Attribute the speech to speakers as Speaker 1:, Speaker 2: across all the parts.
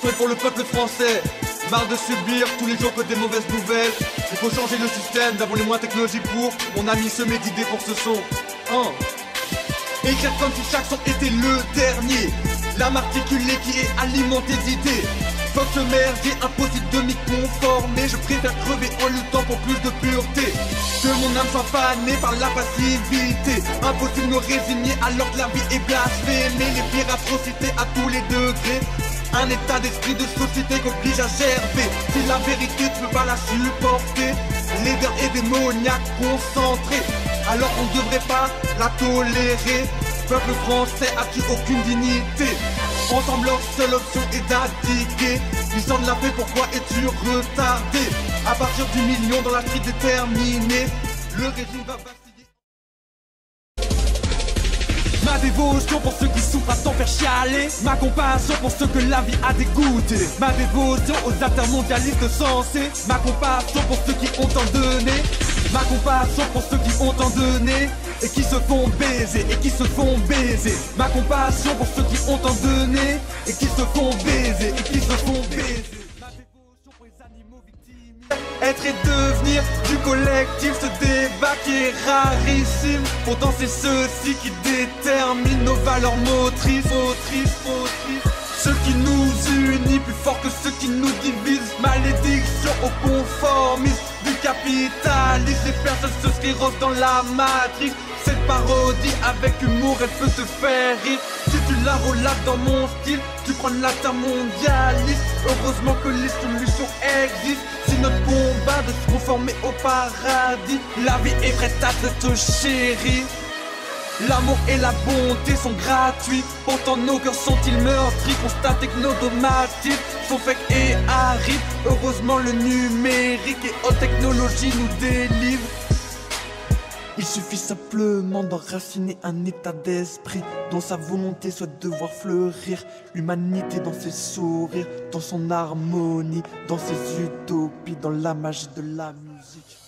Speaker 1: Souhait pour le peuple français, marre de subir tous les jours que des mauvaises nouvelles. Il faut changer le système, d'avoir les moins technologies pour. Mon ami semé d'idées pour ce son. Écrire comme si chaque son était le dernier. L'âme articulée qui est alimentée d'idées. Fuck ce merdier, impossible de m'y conformer. Je préfère crever en luttant pour plus de pureté. Que mon âme soit fanée par la passivité. Impossible de me résigner alors que la vie est blasphémée. Les pires atrocités à tous les degrés. Un état d'esprit de société qu'oblige à gerber. Si la vérité tu peux pas la supporter, laideur et démoniaque concentrés, alors on ne devrait pas la tolérer. Peuple français a-tu aucune dignité? Ensemble leur seule option est d'abdiquer. Ils sont de la paix, pourquoi es-tu retardé? À partir du million dans la street déterminée, le régime va vaciller. Ma dévotion pour ceux qui souffrent à s'en faire chialer. Ma compassion pour ceux que la vie a dégoûté. Ma dévotion aux altermondialistes sensés. Ma compassion pour ceux qui ont tant donné. Ma compassion pour ceux qui ont tant donné et qui se font baiser, et qui se font baiser. Ma compassion pour ceux qui ont tant donné et qui se font baiser, et qui se font baiser. Ma dévotion pour les animaux victimes. Être et devenir du collectif, ce débat qui est rarissime. Pourtant c'est ceci qui détermine nos valeurs motrices. Ce qui nous unit plus fort que ce qui nous divise. Malédiction au conformisme du capitalisme. Les personnes se sclérosent dans la matrice. Cette parodie avec humour elle peut te faire rire. Si tu la relâches dans mon style, tu prends latin mondialiste. Heureusement que les solutions existent. C'est notre combat de se conformer au paradis. La vie est prête à te chérir. L'amour et la bonté sont gratuits. Pourtant nos cœurs sont-ils meurtris? Constat technodomatique sont fake et arides. Heureusement le numérique et haute technologie nous délivrent. Il suffit simplement d'enraciner un état d'esprit dont sa volonté souhaite de voir fleurir l'humanité dans ses sourires, dans son harmonie, dans ses utopies, dans la magie de la musique.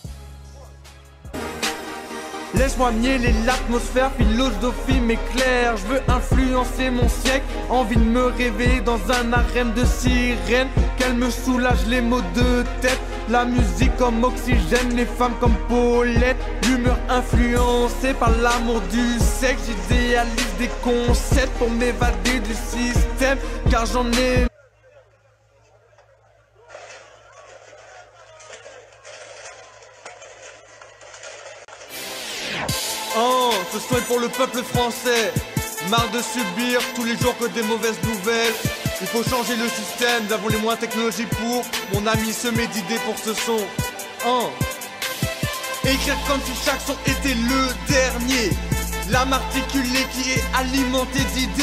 Speaker 1: Laisse-moi mieler l'atmosphère, philosophie m'éclaire. Je veux influencer mon siècle, envie de me réveiller dans un harem de sirènes. Qu'elle me soulage les maux de tête. La musique comme oxygène, les femmes comme Paulette. L'humeur influencée par l'amour du sexe. J'idéalise des concepts pour m'évader du système, car j'en ai... Ce souhait pour le peuple français, marre de subir tous les jours que des mauvaises nouvelles. Il faut changer le système, d'avoir les moins technologies pour. Mon ami semé d'idées pour ce son. Écrire comme si chaque son était le dernier. L'âme articulée qui est alimentée d'idées.